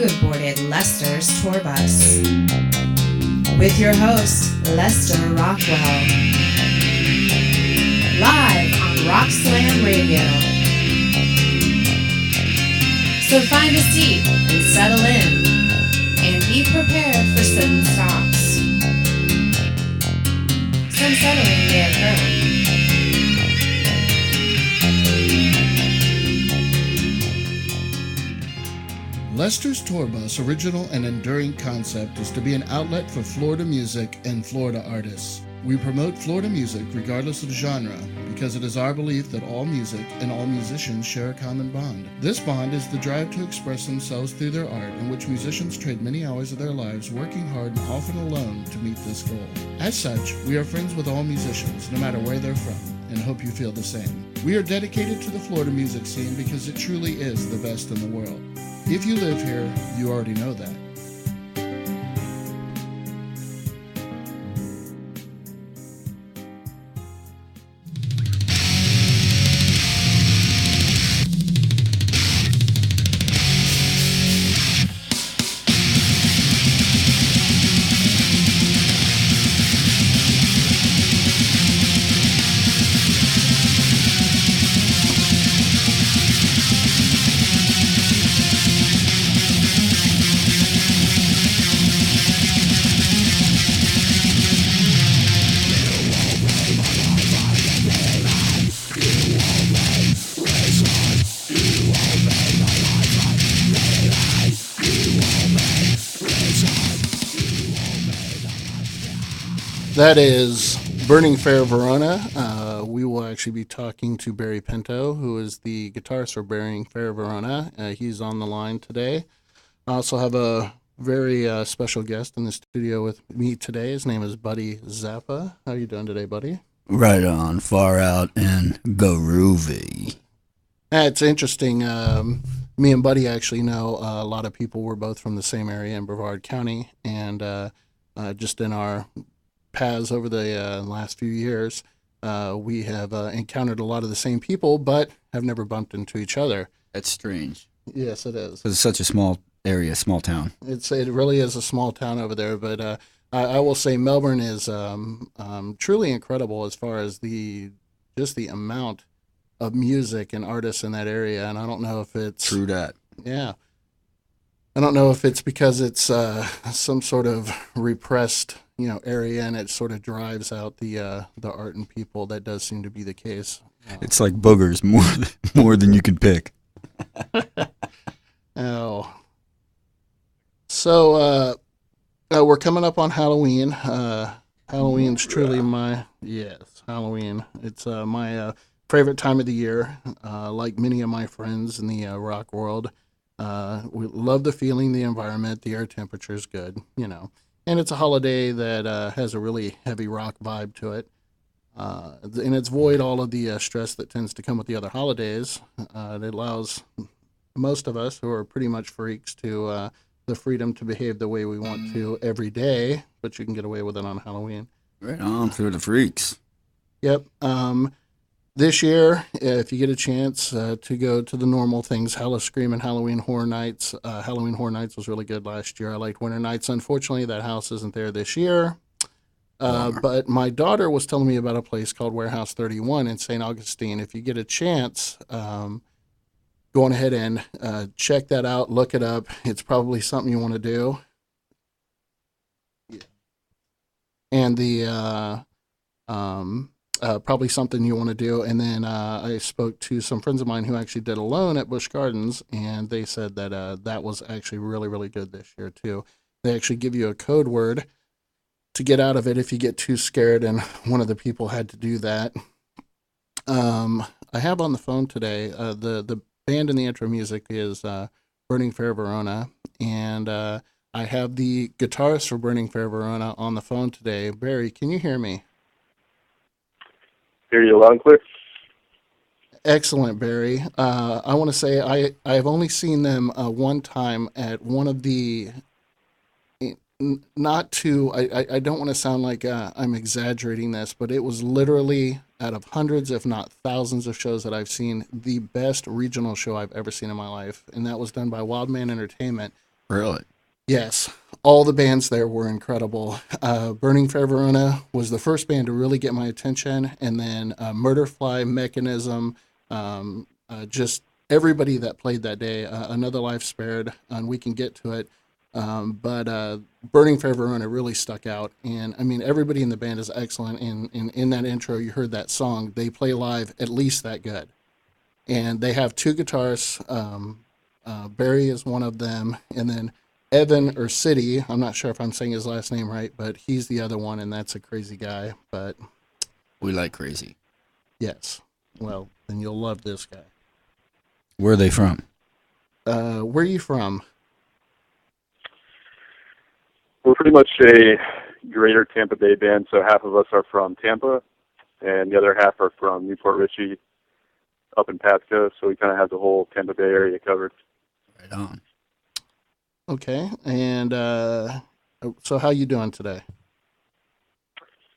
have boarded Lester's tour bus with your host, Lester Rockwell, live on Rockslam Radio. So find a seat and settle in, and be prepared for sudden stops. Some settling may occur. Lester's Tour Bus' original and enduring concept is to be an outlet for Florida music and Florida artists. We promote Florida music regardless of genre because it is our belief that all music and all musicians share a common bond. This bond is the drive to express themselves through their art, in which musicians trade many hours of their lives working hard and often alone to meet this goal. As such, we are friends with all musicians, no matter where they're from, and hope you feel the same. We are dedicated to the Florida music scene because it truly is the best in the world. If you live here, you already know that. That is Burning Fair Verona. We will actually be talking to Barry Pinto, who is the guitarist for Burning Fair Verona. He's on the line today. I also have a very special guest in the studio with me today. His name is Buddy Zappa. How are you doing today, buddy? Right on, far out, and groovy. It's interesting. Me and Buddy actually know a lot of people. We're both from the same area in Brevard County, and just in our paths over the last few years, we have encountered a lot of the same people, but have never bumped into each other. That's strange. Yes, it is. It's such a small area, small town. It really is a small town over there, but I will say Melbourne is truly incredible as far as the amount of music and artists in that area, and I don't know if it's true that. Yeah. I don't know if it's because it's some sort of repressed, area, and it sort of drives out the art and people. That does seem to be the case. It's like boogers, more than you can pick. Oh. So we're coming up on Halloween. Halloween's truly Halloween. It's my favorite time of the year. Like many of my friends in the rock world. We love the feeling, the environment, the air temperature is good, and it's a holiday that has a really heavy rock vibe to it, and it's void all of the stress that tends to come with the other holidays. It allows most of us who are pretty much freaks to the freedom to behave the way we want to every day, but you can get away with it on Halloween. Right on, for the freaks. Yep. This year, if you get a chance to go to the normal things, Howl-O-Scream and Halloween Horror Nights. Halloween Horror Nights was really good last year. I liked Winter Nights. Unfortunately, that house isn't there this year. But my daughter was telling me about a place called Warehouse 31 in St. Augustine. If you get a chance, go on ahead and check that out. Look it up. It's probably something you want to do. And probably something you want to do. And then I spoke to some friends of mine who actually did Alone at Busch Gardens, and they said that that was actually really, really good this year too. They actually give you a code word to get out of it if you get too scared, and one of the people had to do that. I have on the phone today, the band in the intro music is Burning Fair Verona, and I have the guitarist for Burning Fair Verona on the phone today. Barry, can you hear me? Hear you loud and clear. Excellent, Barry. I want to say I've only seen them one time at one of the, not to, I don't want to sound like I'm exaggerating this, but it was literally out of hundreds, if not thousands of shows that I've seen, the best regional show I've ever seen in my life. And that was done by Wildman Entertainment. Really? Yes, all the bands there were incredible. Burning Fair Verona was the first band to really get my attention, and then Murderfly, Mechanism, just everybody that played that day. Another Life Spared, and we can get to it. But Burning Fair Verona really stuck out, and I mean everybody in the band is excellent. And in that intro, you heard that song. They play live at least that good, and they have two guitarists. Barry is one of them, and then Evan or City. I'm not sure if I'm saying his last name right, but he's the other one, and that's a crazy guy. But We like crazy. yes, well, then you'll love this guy. Where are they from? Where are you from? We're pretty much a greater Tampa Bay band, so half of us are from Tampa, and the other half are from Newport Richey, up in Pasco. So we kind of have the whole Tampa Bay area covered. Right on. Okay, and so how you doing today?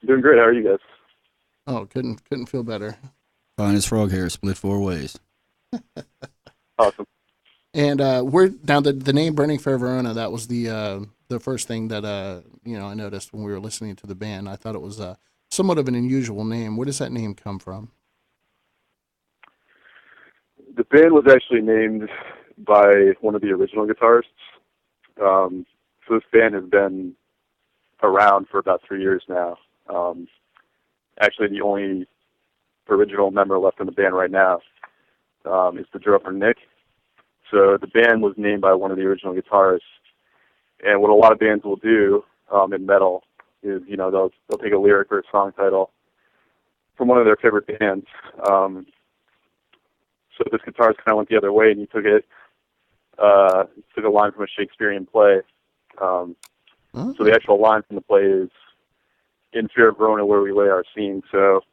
Doing great. How are you guys? Oh, couldn't feel better. Finest frog hair split 4 ways. Awesome. And we're now the name Burning Fair Verona. That was the first thing that I noticed when we were listening to the band. I thought it was somewhat of an unusual name. Where does that name come from? The band was actually named by one of the original guitarists. So this band has been around for about 3 years now. Actually, the only original member left in the band right now is the drummer, Nick. So the band was named by one of the original guitarists. And what a lot of bands will do in metal is, they'll take a lyric or a song title from one of their favorite bands. So this guitarist kind of went the other way, and he took a line from a Shakespearean play. So the actual line from the play is, "In fear of Verona, where we lay our scene." So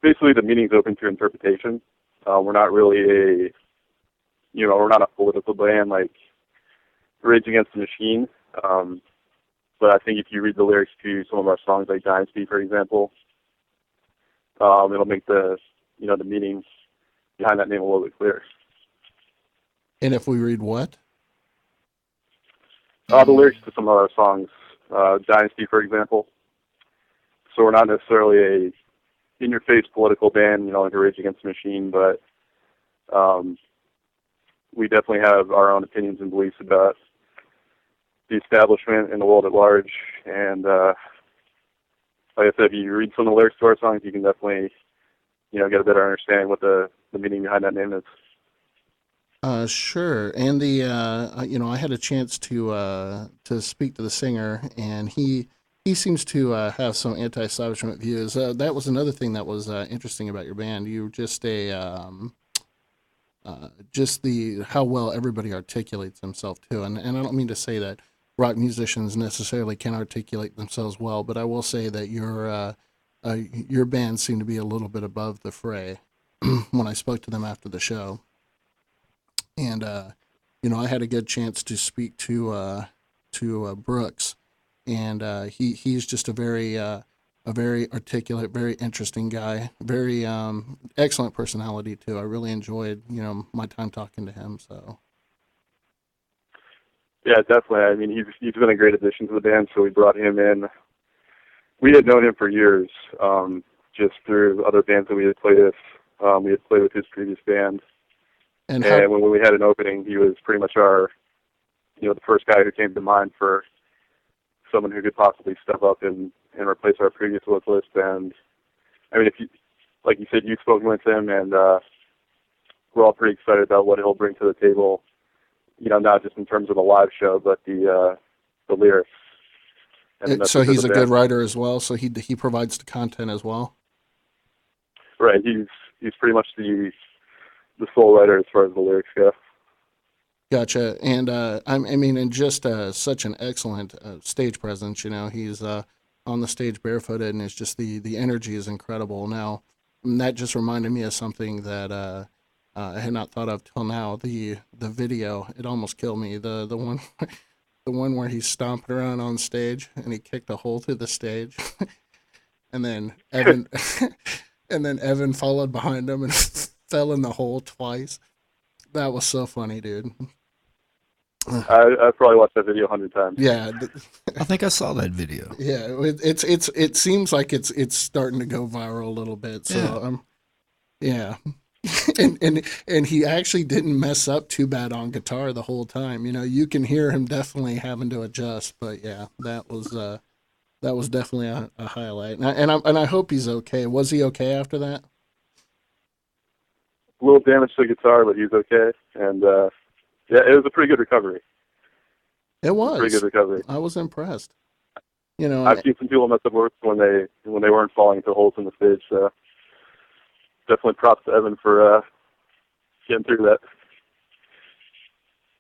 basically, the meaning's open to interpretation. We're not really we're not a political band like Rage Against the Machine. But I think if you read the lyrics to some of our songs, like Dynasty, for example, it'll make the meaning behind that name a little bit clearer. And if we read what? The lyrics to some of our songs, Dynasty, for example. So we're not necessarily a in-your-face political band, like a Rage Against the Machine, but we definitely have our own opinions and beliefs about the establishment and the world at large. And like I said, if you read some of the lyrics to our songs, you can definitely, get a better understanding what the meaning behind that name is. Sure. And I had a chance to speak to the singer, and he seems to have some anti-establishment views. That was another thing that was interesting about your band. You were just how well everybody articulates themselves too. And I don't mean to say that rock musicians necessarily can articulate themselves well, but I will say that your band seemed to be a little bit above the fray when I spoke to them after the show. And I had a good chance to speak to Brooks, and he's just a very articulate, very interesting guy, very excellent personality too. I really enjoyed my time talking to him. So yeah, definitely. I mean, he's been a great addition to the band, so we brought him in. We had known him for years, just through other bands that we had played with. We had played with his previous band. And when we had an opening, he was pretty much our, the first guy who came to mind for someone who could possibly step up and replace our previous vocalist. And I mean, like you said, you've spoken with him, and we're all pretty excited about what he'll bring to the table. Not just in terms of the live show, but the lyrics. So he's a good writer as well. So he provides the content as well. Right. He's pretty much the sole writer as far as the lyrics go. Gotcha. And and just such an excellent stage presence. He's on the stage barefooted, and it's just the energy is incredible. Now, that just reminded me of something that I had not thought of till now. The video, it almost killed me. The one the one where he's stomping around on stage and he kicked a hole through the stage, and then Evan followed behind him and fell in the hole twice. That was so funny, dude. I probably watched that video 100 times. Yeah, I think I saw that video. yeah. It seems like it's starting to go viral a little bit. So Yeah. yeah. And he actually didn't mess up too bad on guitar the whole time. You know, you can hear him definitely having to adjust, but yeah, that was definitely a highlight. And I hope he's okay. Was he okay after that? A little damage to the guitar, but he's okay. And yeah, it was a pretty good recovery. It It was a pretty was. good recovery. I was impressed. You know, I've seen some people mess up worse when they weren't falling into holes in the stage. So definitely props to Evan for getting through that.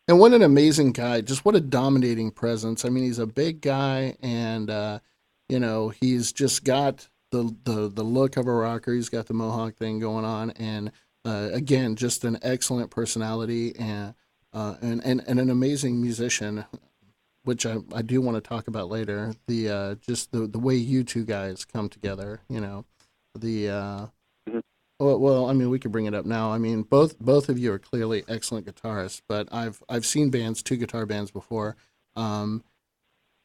and what an amazing guy! Just what a dominating presence. I mean, he's a big guy, and you know, he's just got the look of a rocker. He's got the mohawk thing going on, and again, just an excellent personality and an amazing musician, which I do want to talk about later. The just the way you two guys come together. You know, the Mhm. well, I mean, we could bring it up now. I mean, both of you are clearly excellent guitarists, but I've seen bands, two guitar bands before, um,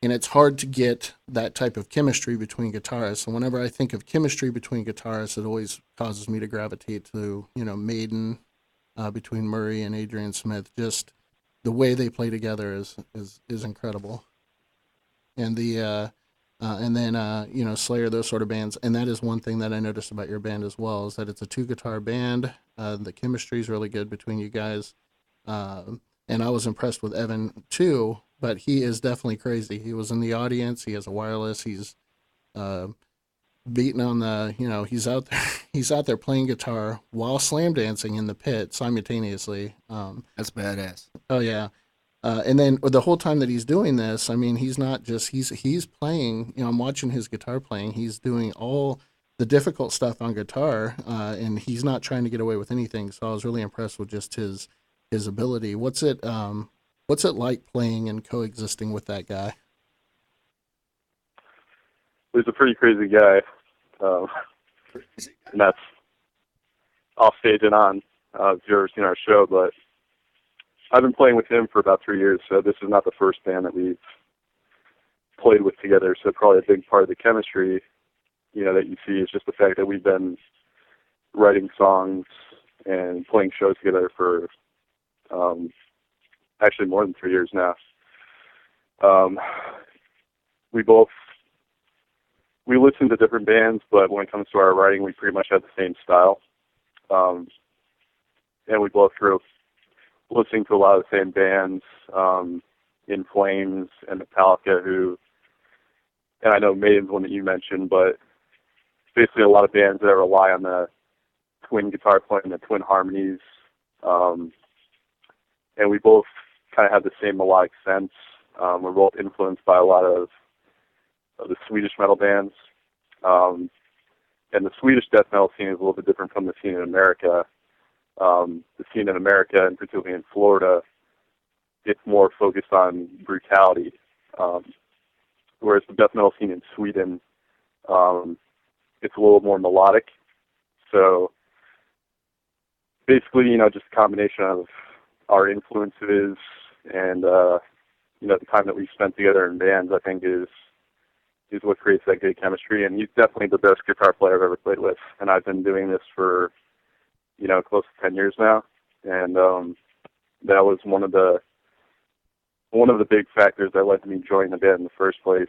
and it's hard to get that type of chemistry between guitarists. And whenever I think of chemistry between guitarists, it always causes me to gravitate to Maiden, between Murray and Adrian Smith. Just the way they play together is incredible. And and then Slayer, those sort of bands. And that is one thing that I noticed about your band as well, is that it's a two guitar band. The chemistry is really good between you guys. And I was impressed with Evan too, but he is definitely crazy. He was in the audience. He has a wireless. He's uh, beating on he's out there. He's out there playing guitar while slam dancing in the pit simultaneously. That's badass. Oh yeah. And then the whole time that he's doing this, I mean, he's not just he's playing. I'm watching his guitar playing. He's doing all the difficult stuff on guitar, and he's not trying to get away with anything. So I was really impressed with just his ability. What's it like playing and coexisting with that guy? He's a pretty crazy guy, um, and that's off stage and on. If you've ever seen our show, but I've been playing with him for about 3 years, so this is not the first band that we've played with together. So probably a big part of the chemistry, that you see is just the fact that we've been writing songs and playing shows together for actually more than 3 years now. We listen to different bands, but when it comes to our writing, we pretty much have the same style. And we both grew up listening to a lot of the same bands, In Flames and Metallica, and I know Maiden's one that you mentioned, but basically a lot of bands that rely on the twin guitar playing, the twin harmonies, and we both kind of have the same melodic sense. We're both influenced by a lot of the Swedish metal bands, and the Swedish death metal scene is a little bit different from the scene in America. The scene in America, and particularly in Florida, it's more focused on brutality, whereas the death metal scene in Sweden, it's a little more melodic. So basically, just a combination of our influences and the time that we spent together in bands, I think is what creates that good chemistry. And he's definitely the best guitar player I've ever played with, and I've been doing this for close to 10 years now, and that was one of the big factors that led to me joining the band in the first place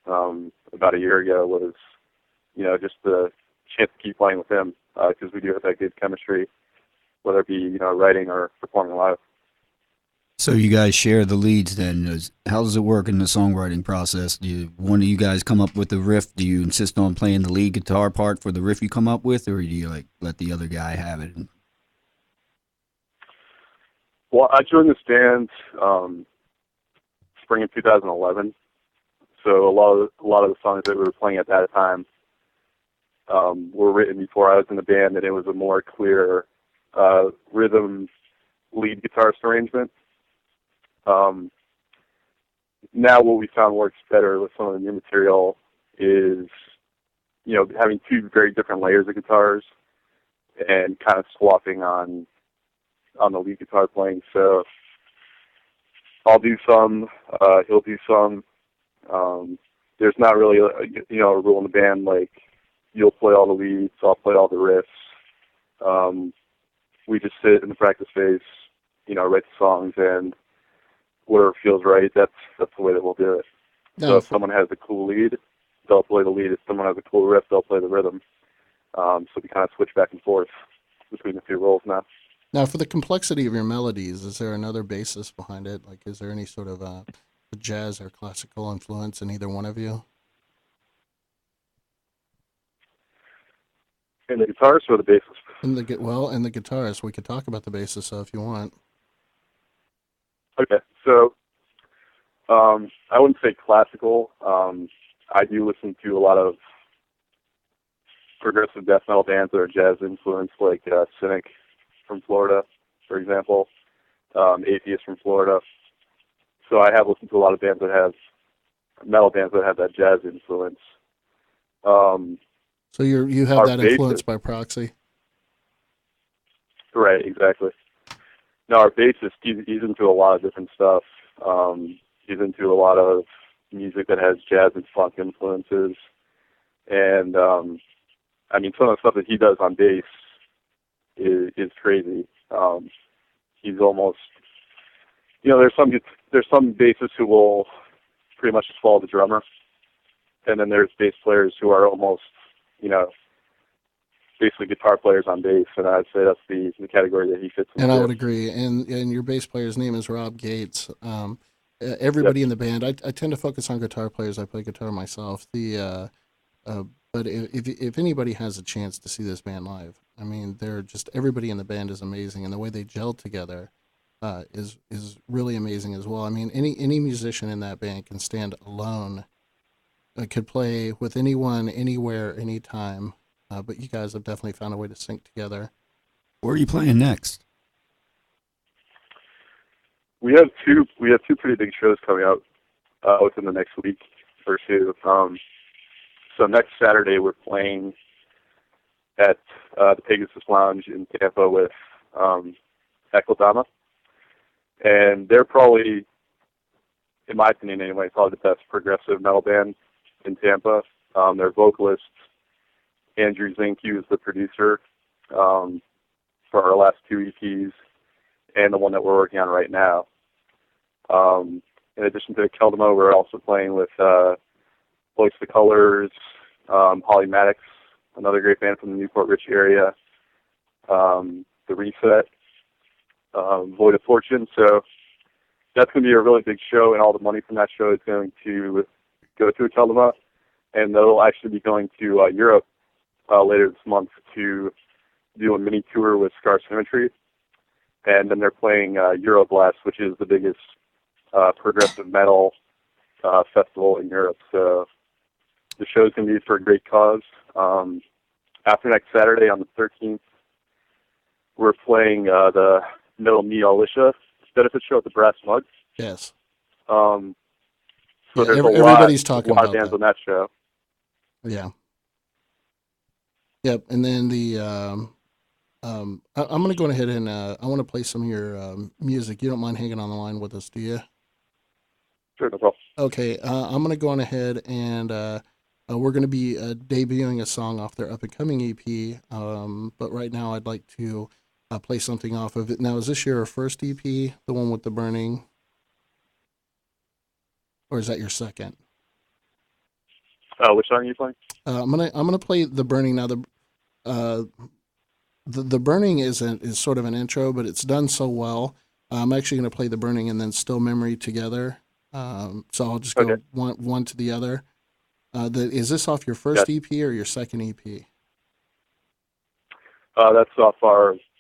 about a year ago, was just the chance to keep playing with him, because we do have that good chemistry, whether it be writing or performing live. So you guys share the leads then. How does it work in the songwriting process? Do one of you guys come up with the riff? Do you insist on playing the lead guitar part for the riff you come up with, or do you let the other guy have it? Well, I joined this band spring of 2011. So a lot of the songs that we were playing at that time were written before I was in the band, and it was a more clear rhythm lead guitarist arrangement. Now what we found works better with some of the new material is, having two very different layers of guitars and kind of swapping on the lead guitar playing. So I'll do some, he'll do some. There's not really a rule in the band like you'll play all the leads, I'll play all the riffs. We just sit in the practice space, write the songs, and whatever feels right, that's the way that we'll do it. Now, So if someone has a cool lead, they'll play the lead. If someone has a cool riff, they'll play the rhythm. So we kind of switch back and forth between the two roles now. now, for the complexity of your melodies, is there another basis behind it? Like, is there any sort of jazz or classical influence in either one of you? And the guitarist or the bassist? And the guitarist. We could talk about the basis if you want. Okay, so I wouldn't say classical. I do listen to a lot of progressive death metal bands that are jazz influenced, like Cynic from Florida, for example, Atheist from Florida. So I have listened to a lot of bands that have metal bands that have that jazz influence. So you have Our that influence by proxy. Right, exactly. Now our bassist, he's into a lot of different stuff. He's into a lot of music that has jazz and funk influences, and some of the stuff that he does on bass is crazy. He's almost, there's some bassists who will pretty much just follow the drummer, and then there's bass players who are almost, basically guitar players on bass, and I'd say that's the category that he fits into. And I would agree. And your bass player's name is Rob Gates. Everybody in the band, I tend to focus on guitar players. I play guitar myself. But if anybody has a chance to see this band live, they're just, everybody in the band is amazing, and the way they gel together is really amazing as well. Any musician in that band can stand alone, could play with anyone, anywhere, anytime. But you guys have definitely found a way to sync together. Where are you playing next? We have two pretty big shows coming out within the next week or two. So next Saturday we're playing at the Pegasus Lounge in Tampa with Eklodama, and they're probably, in my opinion anyway, probably the best progressive metal band in Tampa. Their vocalist Andrew Zinke is the producer for our last two EPs and the one that we're working on right now. In addition to Eklodama, we're also playing with Voice the Colors, Polymatics, another great band from the Newport Richey area, The Reset, Void of Fortune. So that's going to be a really big show, and all the money from that show is going to go to Eklodama, and they'll actually be going to Europe later this month to do a mini tour with Scar Symmetry, and then they're playing Euroblast, which is the biggest progressive metal festival in Europe. So the show's going to be for a great cause. After next Saturday on the 13th, we're playing the Metal Me Alicia benefit show at the Brass Mug. Yes. So Yeah, there's everybody's a talking lot of about bands that. on that show. Yeah. Yep. And then I'm going to go ahead and I want to play some of your music. You don't mind hanging on the line with us, do you? Sure, no problem. Okay. I'm going to go on ahead and we're going to be debuting a song off their up-and-coming EP. But right now I'd like to play something off of it. Now, is this your first EP, the one with the burning? Or is that your second? Which song are you playing? I'm gonna play the burning now. The burning is sort of an intro, but it's done so well. I'm actually gonna play the burning and then Still Memory together. So I'll just go Okay. one to the other. Is this off your first EP or your second EP? That's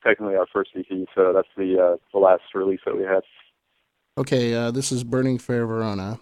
technically our first EP, so that's the last release that we had. Okay, this is Burning Fair Verona.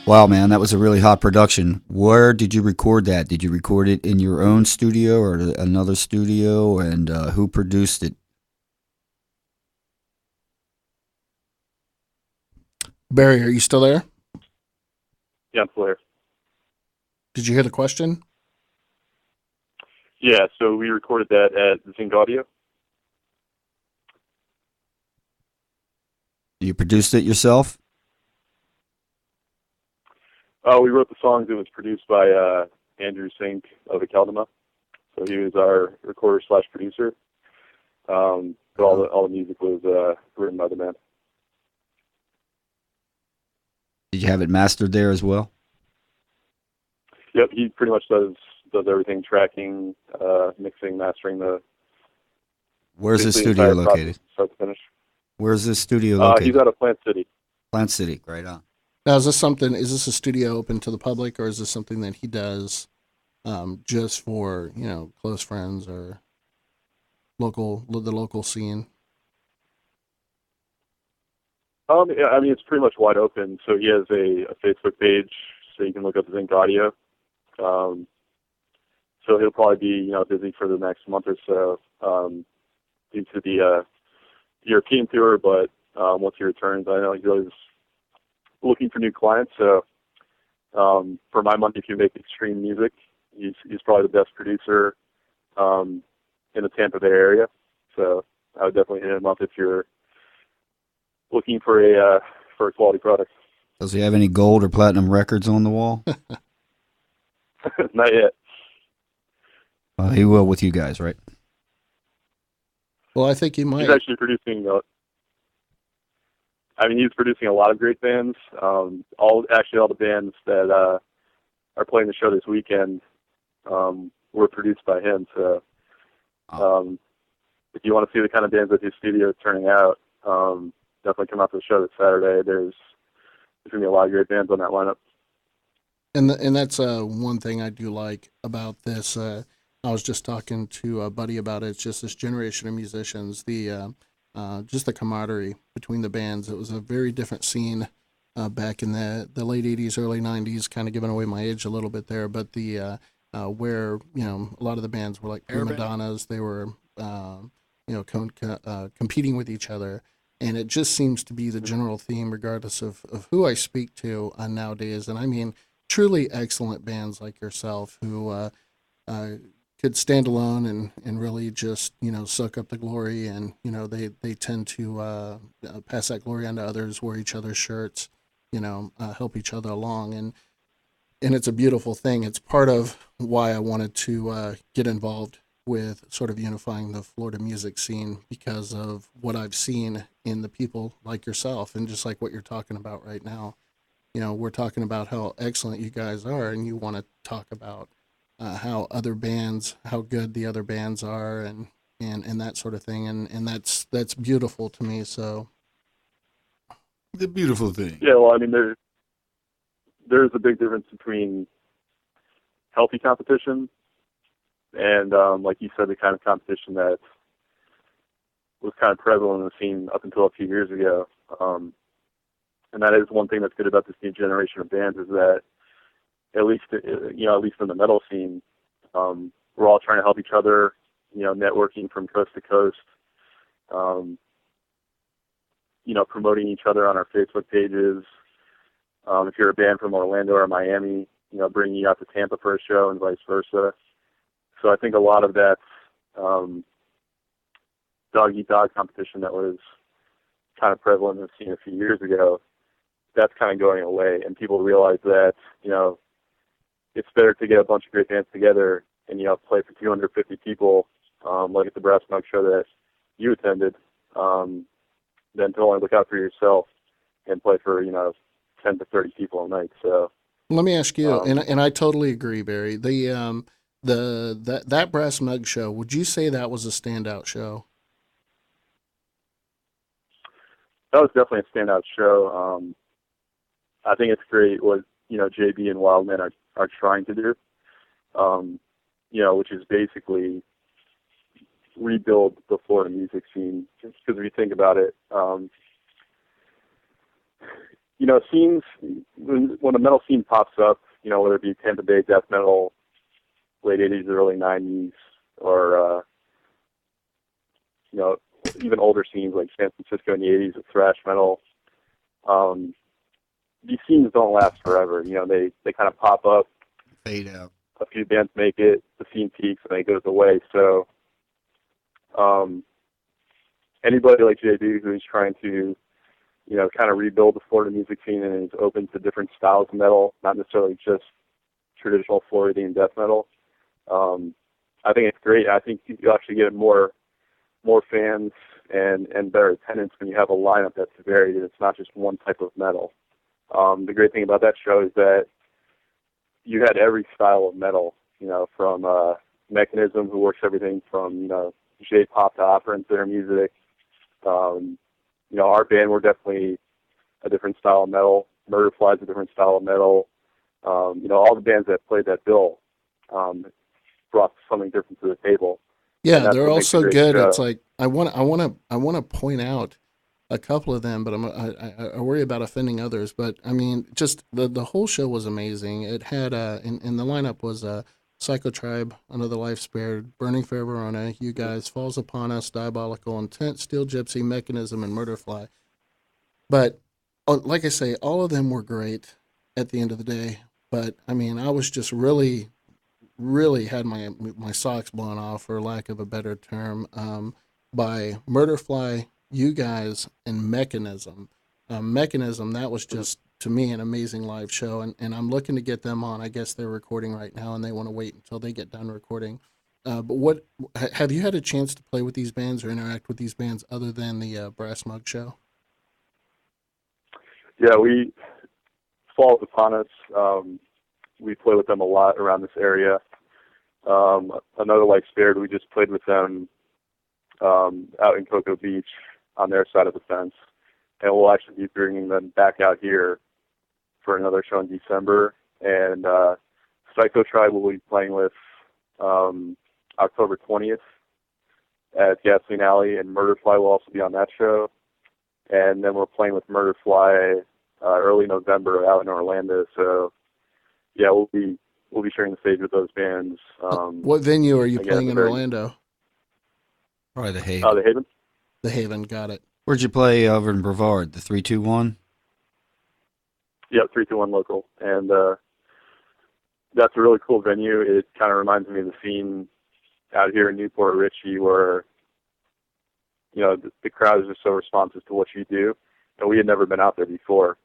Wow, man, that was a really hot production. Where did you record that? Did you record it in your own studio or another studio? And who produced it? Barry, are you still there? Yeah, I'm still here. Did you hear the question? Yeah, so we recorded that at Zinc Audio. You produced it yourself? We wrote the songs. It was produced by Andrew Sink of Acaldama. So he was our recorder slash producer. But all the music was written by the man. Did you have it mastered there as well? Yep, he pretty much does everything: tracking, mixing, mastering. Where's this basically studio entire process, located? start to finish. Where's this studio located? He's out of Plant City. Plant City, right on. Now, is this a studio open to the public, or is this something that he does just for, close friends or the local scene? Yeah, I mean, it's pretty much wide open. So he has a Facebook page, so you can look up Zinc Audio. So he'll probably be, busy for the next month or so due to the European tour. But once he returns, I know he's always looking for new clients. So for my money, if you make extreme music, he's probably the best producer in the Tampa Bay area. So I would definitely hit him up if you're looking for a quality product. Does he have any gold or platinum records on the wall? Not yet. He will with you guys, right? Well, I think you might. He's actually producing. He's producing a lot of great bands. All the bands that are playing the show this weekend were produced by him. So, if you want to see the kind of bands that his studio is turning out, definitely come out to the show this Saturday. There's going to be a lot of great bands on that lineup. And that's one thing I do like about this. I was just talking to a buddy about it. It's just this generation of musicians, just the camaraderie between the bands. It was a very different scene back in the late '80s, early '90s. Kind of giving away my age a little bit there, but where a lot of the bands were like prima donnas. They were competing with each other. And it just seems to be the general theme, regardless of who I speak to nowadays. And I mean, truly excellent bands like yourself who could stand alone and really just, soak up the glory. And, they tend to pass that glory on to others, wear each other's shirts, help each other along. And it's a beautiful thing. It's part of why I wanted to get involved with sort of unifying the Florida music scene, because of what I've seen in the people like yourself, and just like what you're talking about right now. We're talking about how excellent you guys are, and you want to talk about how good the other bands are, and that sort of thing, and that's beautiful to me. So the beautiful thing. Yeah, well, there's a big difference between healthy competition and, like you said, the kind of competition that was kind of prevalent in the scene up until a few years ago. And that is one thing that's good about this new generation of bands, is that at least in the metal scene, we're all trying to help each other, networking from coast to coast, promoting each other on our Facebook pages. If you're a band from Orlando or Miami, bringing you out to Tampa for a show and vice versa. So I think a lot of that dog-eat-dog competition that was kind of prevalent in the scene a few years ago, that's kind of going away, and people realize that, it's better to get a bunch of great bands together and, play for 250 people, like at the Brass Mug show that you attended, than to only look out for yourself and play for, 10 to 30 people a night. So let me ask you, and I totally agree, Barry. That Brass Mug show, would you say that was a standout show? That was definitely a standout show. I think it's great what, JB and Wildman are trying to do, which is basically rebuild the Florida music scene. Because if you think about it, scenes, when a metal scene pops up, whether it be Tampa Bay death metal, late 80s, early 90s, or, even older scenes like San Francisco in the 80s with thrash metal, these scenes don't last forever. They kind of pop up, fade out. A few bands make it, the scene peaks, and then it goes away. So anybody like JB who's trying to, kind of rebuild the Florida music scene and is open to different styles of metal, not necessarily just traditional Floridian death metal, I think it's great. I think you actually get more fans and better attendance when you have a lineup that's varied and it's not just one type of metal. The great thing about that show is that you had every style of metal, from Mechanism, who works everything from, J-pop to opera into their music. Our band, we're definitely a different style of metal. Murderfly's a different style of metal. All the bands that played that bill brought something different to the table. Yeah, they're all so good. Show. It's like I want to point out a couple of them, but I worry about offending others. But I mean, just the whole show was amazing. It had in the lineup was Psycho Tribe, Another Life Spared, Burning Fair Verona, You Guys, Falls Upon Us, Diabolical Intent, Steel Gypsy, Mechanism, and Murderfly. But like I say, all of them were great at the end of the day. But I mean, I was just really had my socks blown off, for lack of a better term, by Murderfly, You Guys, and Mechanism. Mechanism, that was just to me an amazing live show, and I'm looking to get them on. I guess they're recording right now, and they want to wait until they get done recording. But have you had a chance to play with these bands or interact with these bands other than the Brass Mug show? Yeah, we falls upon us. We play with them a lot around this area. Another Like Spared, we just played with them out in Cocoa Beach on their side of the fence. And we'll actually be bringing them back out here for another show in December. And Psycho Tribe will be playing with October 20th at Gasoline Alley, and Murderfly will also be on that show. And then we're playing with Murderfly early November out in Orlando. So, yeah, we'll be sharing the stage with those bands. What venue are you playing in Orlando? Probably the Haven. The Haven. The Haven, got it. Where'd you play over in Brevard? The 321? Yep, 321 local. And that's a really cool venue. It kind of reminds me of the scene out here in Newport Richey where, you know, the crowd is just so responsive to what you do. And we had never been out there before.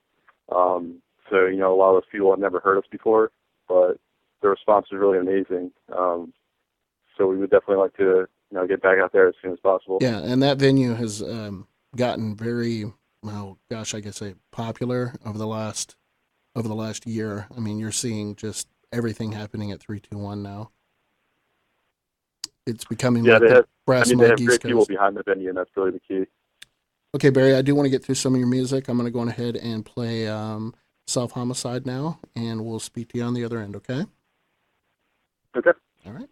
So, you know, a lot of those people had never heard us before, but the response was really amazing. So we would definitely like to, you know, get back out there as soon as possible. Yeah, and that venue has gotten very, well, gosh, I guess popular over the last year. I mean, you're seeing just everything happening at 321 now. It's becoming they have Mug East great Coast. people behind the venue, and that's really the key. Okay, Barry, I do want to get through some of your music. I'm going to go ahead and play Self Homicide now, and we'll speak to you on the other end, okay? Okay. All right.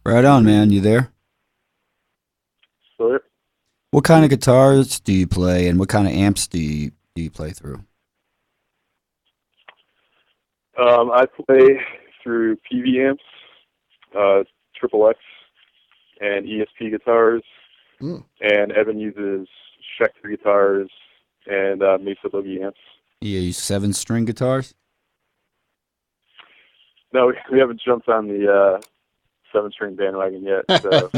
Right on, man. You there? So there. What kind of guitars do you play, and what kind of amps do you play through? I play through PV amps, Triple X, and ESP guitars, Mm. and Evan uses Schecter guitars and Mesa Boogie amps. You use 7-string guitars? No, we haven't jumped on the 7-string bandwagon yet. So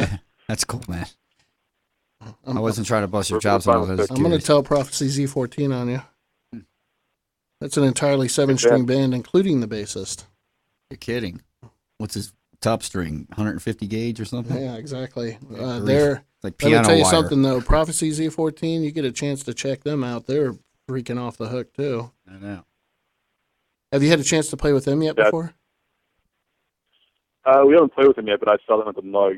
That's cool, man. I'm, I wasn't trying to bust your We're chops. fine I was with just I'm going to curious. tell Prophecy Z14 on you. That's an entirely 7-string band, including the bassist. You're kidding. What's his top string? 150 gauge or something? Yeah, exactly. Grief. They're. It's like Let me piano tell you wire. something though. Prophecy Z14, you get a chance to check them out. They're freaking off the hook too. I know. Have you had a chance to play with them yet Yeah. before? we haven't played with them yet, but I saw them at the Mug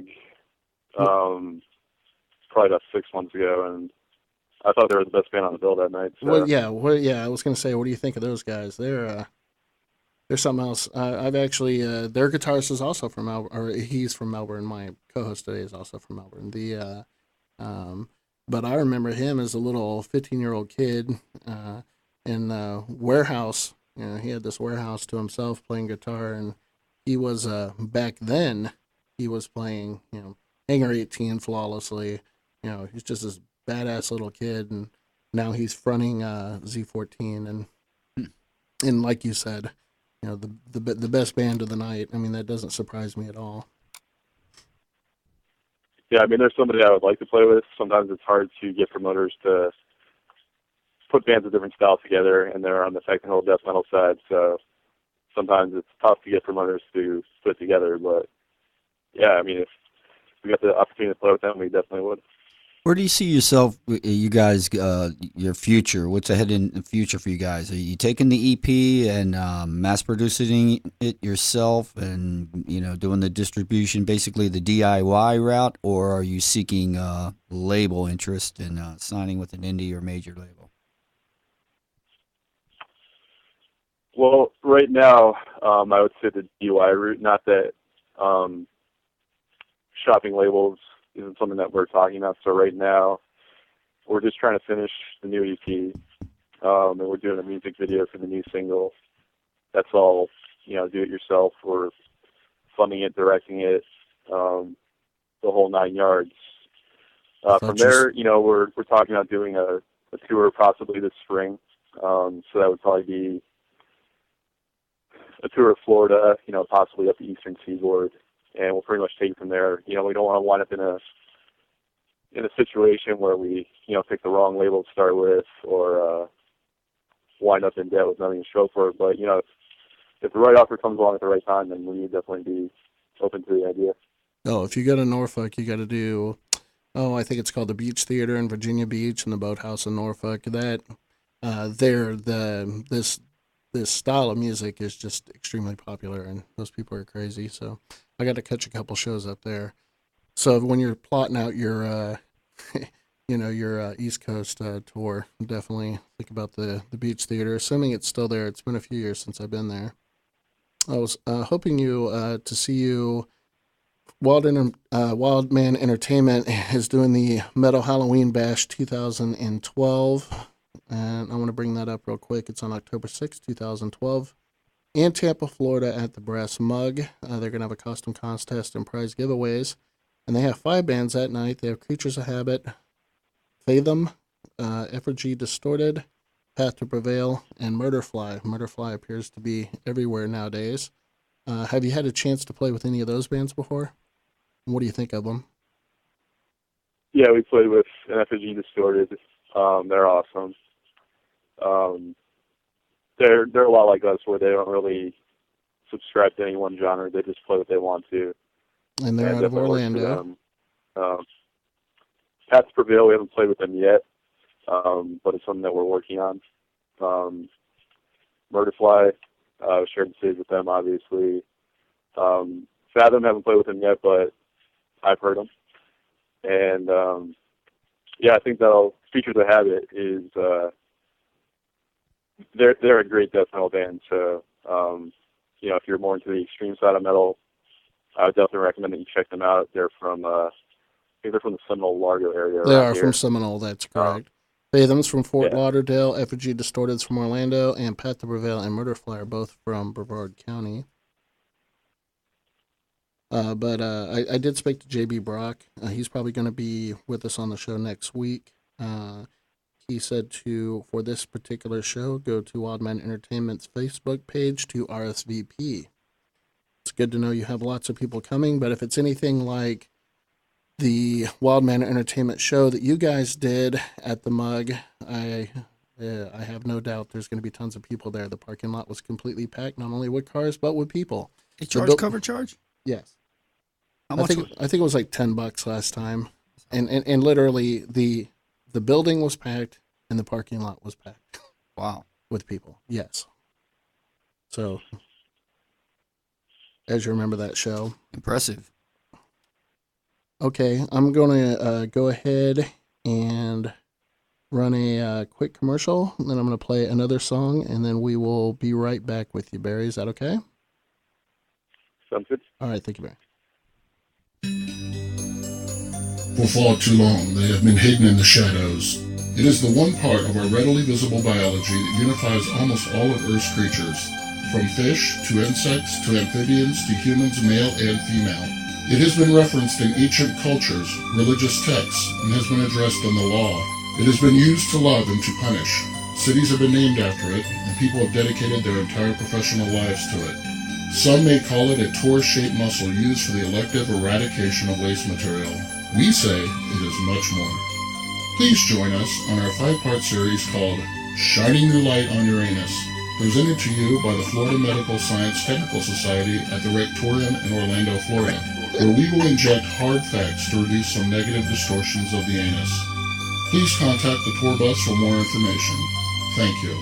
probably about 6 months ago, and I thought they were the best band on the bill that night. So. Well, yeah. I was going to say, what do you think of those guys? They're something else. I've actually their guitarist is also from Melbourne, or he's from Melbourne. My co-host today is also from Melbourne. But I remember him as a little 15-year-old kid in a warehouse. You know, he had this warehouse to himself playing guitar, and he was back then he was playing Hangar 18 flawlessly. You know, he's just this badass little kid, and now he's fronting Z14, and like you said, the best band of the night. I mean, that doesn't surprise me at all. Yeah, I mean, there's somebody I would like to play with. Sometimes it's hard to get promoters to put bands of different styles together, and they're on the technical death metal side, so sometimes it's tough to get promoters to put it together. But yeah, I mean, if we got the opportunity to play with them, we definitely would. Where do you see yourself, you guys, your future? What's ahead in the future for you guys? Are you taking the EP and mass producing it yourself and, doing the distribution, basically the DIY route, or are you seeking label interest and signing with an indie or major label? Well, right now, I would say the DIY route, not that shopping labels isn't something that we're talking about. So right now, we're just trying to finish the new EP, and we're doing a music video for the new single. That's all, do it yourself. We're funding it, directing it, the whole 9 yards. From there, we're talking about doing a tour possibly this spring. So that would probably be a tour of Florida, possibly up the eastern seaboard, and we'll pretty much take it from there. We don't want to wind up in a situation where we, pick the wrong label to start with, or wind up in debt with nothing to show for it. But if the right offer comes along at the right time, then we would definitely be open to the idea. Oh, if you go to Norfolk, you got to do. Oh, I think it's called the Beach Theater in Virginia Beach and the Boathouse in Norfolk. This style of music is just extremely popular, and those people are crazy. So I got to catch a couple shows up there. So when you're plotting out your, your East Coast tour, definitely think about the Beach Theater. Assuming it's still there. It's been a few years since I've been there. I was hoping to see you. Wildman Entertainment is doing the Metal Halloween Bash 2012. And I want to bring that up real quick. It's on October 6th, 2012, in Tampa, Florida at the Brass Mug. They're going to have a costume contest and prize giveaways. And they have 5 bands that night. They have Creatures of Habit, Fathom, Effigy Distorted, Path to Prevail, and Murderfly. Murderfly appears to be everywhere nowadays. Have you had a chance to play with any of those bands before? What do you think of them? Yeah, we played with an Effigy Distorted. They're awesome. They're a lot like us, where they don't really subscribe to any one genre. They just play what they want to. And they're out of Orlando. Path to Prevail, we haven't played with them yet, but it's something that we're working on. Murderfly, shared the stage with them, obviously. Fathom, haven't played with them yet, but I've heard them. And I think that'll Features of Habit is they're a great death metal band. So if you're more into the extreme side of metal, I would definitely recommend that you check them out. They're from I think they're from the Seminole Largo area. They are here. from Seminole. That's correct. Fathom's from Fort Lauderdale. Effigy Distorted's from Orlando, and Path to Prevail and Murderfly are both from Brevard County. But I did speak to JB Brock. He's probably going to be with us on the show next week. He said for this particular show, go to Wildman Entertainment's Facebook page to RSVP. It's good to know you have lots of people coming, but if it's anything like the Wildman Entertainment show that you guys did at the Mug, I have no doubt there's going to be tons of people there. The parking lot was completely packed, not only with cars, but with people. They charge cover charge? Yes. How much? I think it was like $10 last time, and literally the building was packed and the parking lot was packed. Wow. With people. Yes. So, as you remember that show. Impressive. Okay, I'm going to go ahead and run a quick commercial, and then I'm going to play another song, and then we will be right back with you, Barry. Is that okay? Sounds good. All right, thank you, Barry. For far too long, they have been hidden in the shadows. It is the one part of our readily visible biology that unifies almost all of Earth's creatures, from fish to insects to amphibians to humans, male and female. It has been referenced in ancient cultures, religious texts, and has been addressed in the law. It has been used to love and to punish. Cities have been named after it, and people have dedicated their entire professional lives to it. Some may call it a Tor-shaped muscle used for the elective eradication of waste material. We say it is much more. Please join us on our 5-part series called Shining New Light on Uranus, presented to you by the Florida Medical Science Technical Society at the Rectorium in Orlando, Florida, where we will inject hard facts to reduce some negative distortions of the anus. Please contact the tour bus for more information. Thank you.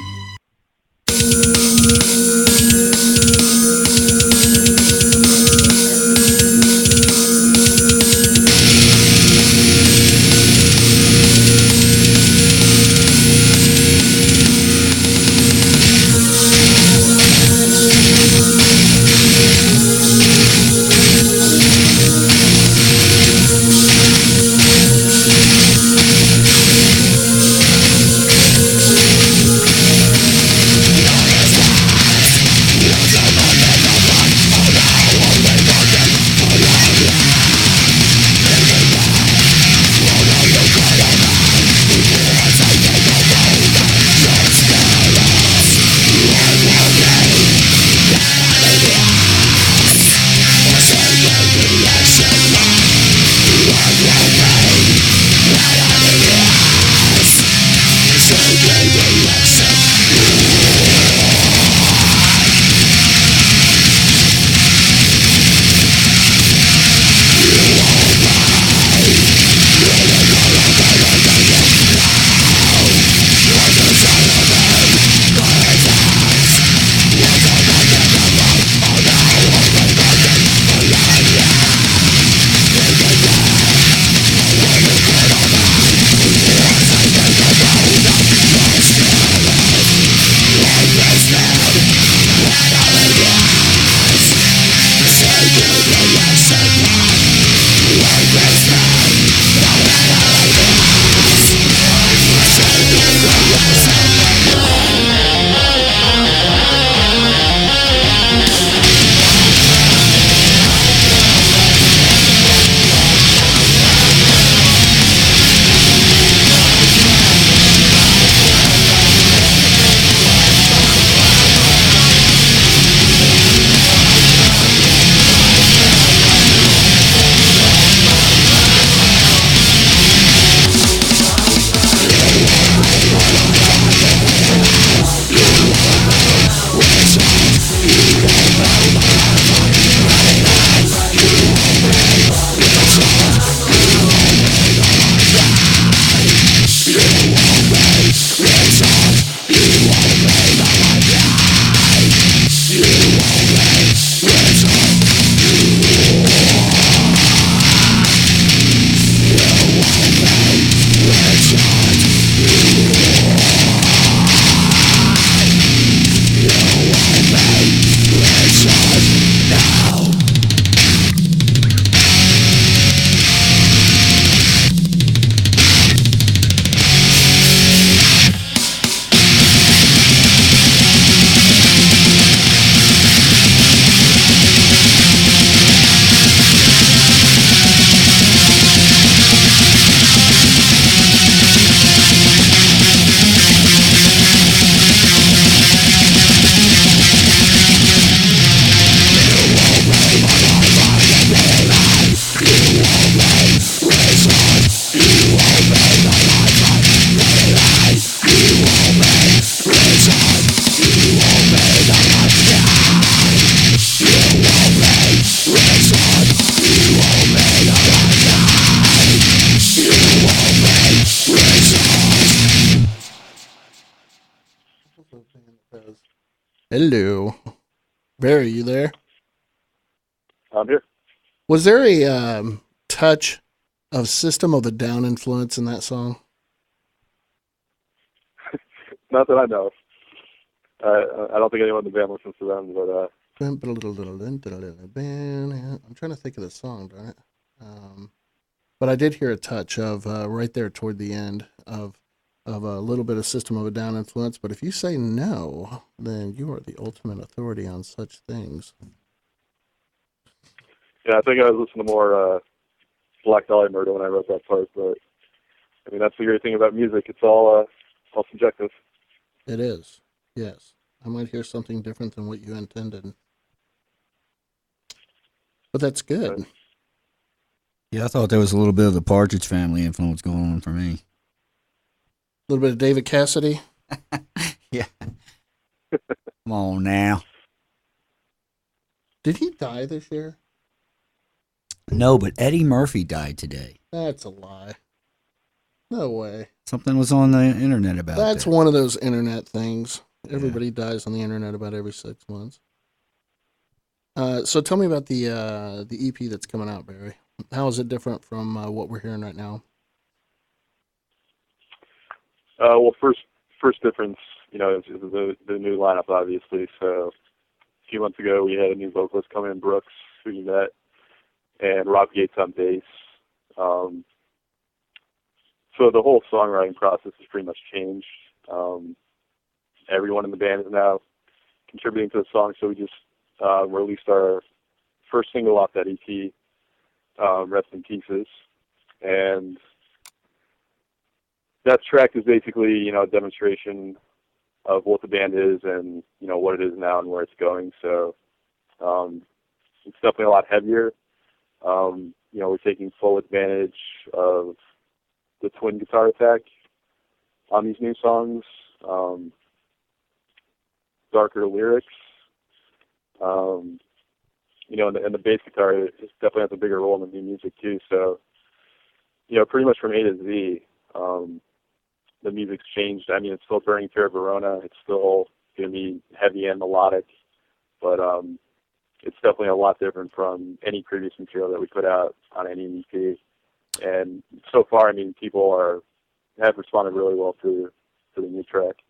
Hello. Barry, you there? I'm here. Was there a touch of System of a Down influence in that song? Not that I know of. I don't think anyone in the band listens to them, but I'm trying to think of the song, darn it. But I did hear a touch of right there toward the end of a little bit of System of a Down influence. But if you say no, then you are the ultimate authority on such things. yeah, I think I was listening to more Black Dahlia Murder when I wrote that part. But I mean, that's the great thing about music. It's all subjective. It is. Yes. I might hear something different than what you intended. But that's good. Right. Yeah, I thought there was a little bit of the Partridge Family influence going on for me. A little bit of David Cassidy. Yeah. Come on now. Did he die this year? No, but Eddie Murphy died today. That's a lie. No way. Something was on the internet about That's that. one of those internet things. Everybody dies on the internet about every 6 months. So tell me about the EP that's coming out, Barry. How is it different from what we're hearing right now? Well, first difference, is the new lineup, obviously. So a few months ago, we had a new vocalist come in, Brooks, who you met, and Rob Gates on bass. So the whole songwriting process has pretty much changed. Everyone in the band is now contributing to the song, so we just released our first single off that EP, Rest in Pieces, and that track is basically, a demonstration of what the band is and, what it is now and where it's going. So it's definitely a lot heavier. We're taking full advantage of the twin guitar attack on these new songs. Darker lyrics. And the bass guitar is definitely has a bigger role in the new music too. So, pretty much from A to Z, the music's changed. I mean, it's still Burning Fair Verona. It's still going to be heavy and melodic, but it's definitely a lot different from any previous material that we put out on any EP. And so far, I mean, people have responded really well to the new track.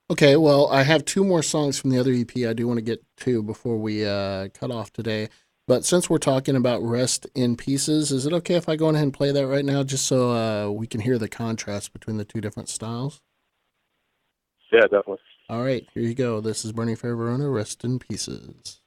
Okay, well, I have 2 more songs from the other EP I do want to get to before we cut off today. But since we're talking about Rest in Pieces, is it okay if I go ahead and play that right now just so we can hear the contrast between the 2 different styles? Yeah, definitely. All right, here you go. This is Burning Fair Verona, Rest in Pieces.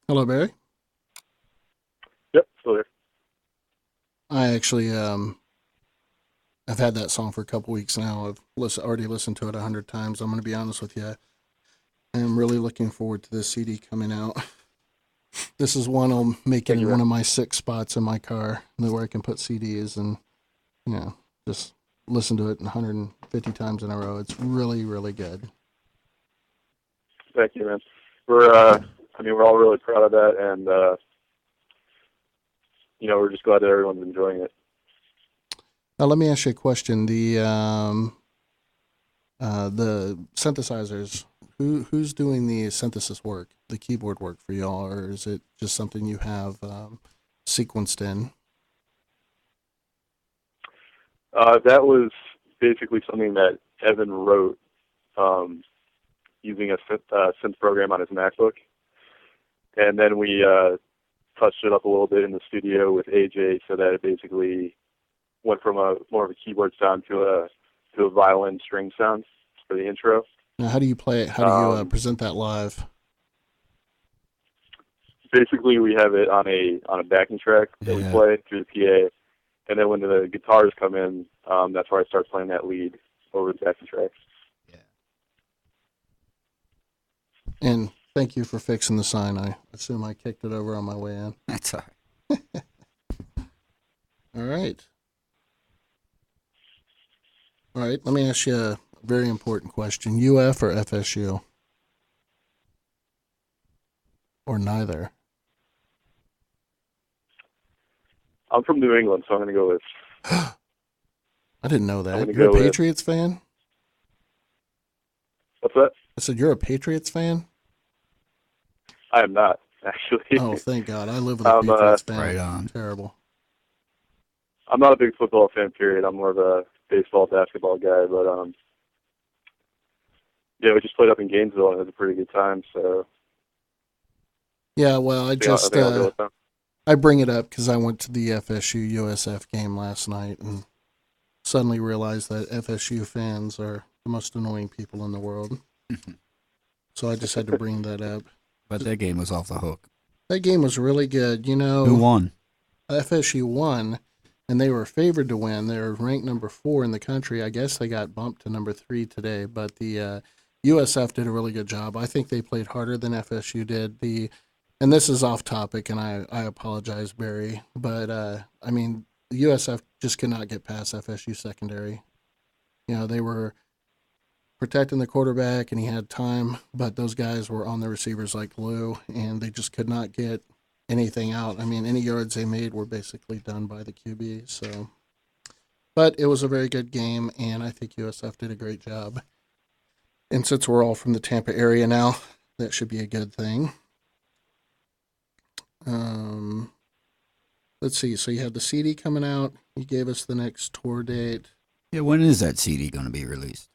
Hello, Barry. Yep, still there. I actually I've had that song for a couple weeks now. I've already listened to it 100 times. I'm going to be honest with you. I am really looking forward to this CD coming out. This is one I'll make it in one of my 6 spots in my car where I can put CDs and, just listen to it 150 times in a row. It's really, really good. Thank you, man. We're all really proud of that, and we're just glad that everyone's enjoying it. Now, let me ask you a question. The synthesizers, who's doing the synthesis work, the keyboard work for y'all, or is it just something you have sequenced in? That was basically something that Evan wrote using a synth program on his MacBook, and then we touched it up a little bit in the studio with AJ, so that it basically went from more of a keyboard sound to a violin string sound for the intro. Now, how do you play it? How do you present that live? Basically, we have it on a backing track that we play through the PA, and then when the guitars come in, that's where I start playing that lead over the backing track. Yeah. And thank you for fixing the sign. I assume I kicked it over on my way in. That's all right. All right. All right, let me ask you a very important question. UF or FSU? Or neither? I'm from New England, so I'm going to go with... I didn't know that. I'm You're a go Patriots fan? What's that? I said you're a Patriots fan? I am not, actually. Oh, thank God. I live with a Patriots fan. Right on. Terrible. I'm not a big football fan, period. I'm more of a baseball, basketball guy, but we just played up in Gainesville, and it was a pretty good time, so... Yeah, well, I bring it up because I went to the FSU USF game last night and suddenly realized that FSU fans are the most annoying people in the world. So I just had to bring that up. But that game was off the hook. That game was really good. Who won? FSU won, and they were favored to win. They were ranked number 4 in the country. I guess they got bumped to number 3 today, but the USF did a really good job. I think they played harder than FSU did. And this is off topic, and I apologize, Barry, but the USF just could not get past FSU secondary. They were protecting the quarterback, and he had time, but those guys were on the receivers like glue, and they just could not get anything out. I mean, any yards they made were basically done by the QB. So, but it was a very good game, and I think USF did a great job. And since we're all from the Tampa area now, that should be a good thing. Let's see. So you have the CD coming out. You gave us the next tour date. Yeah, when is that CD going to be released?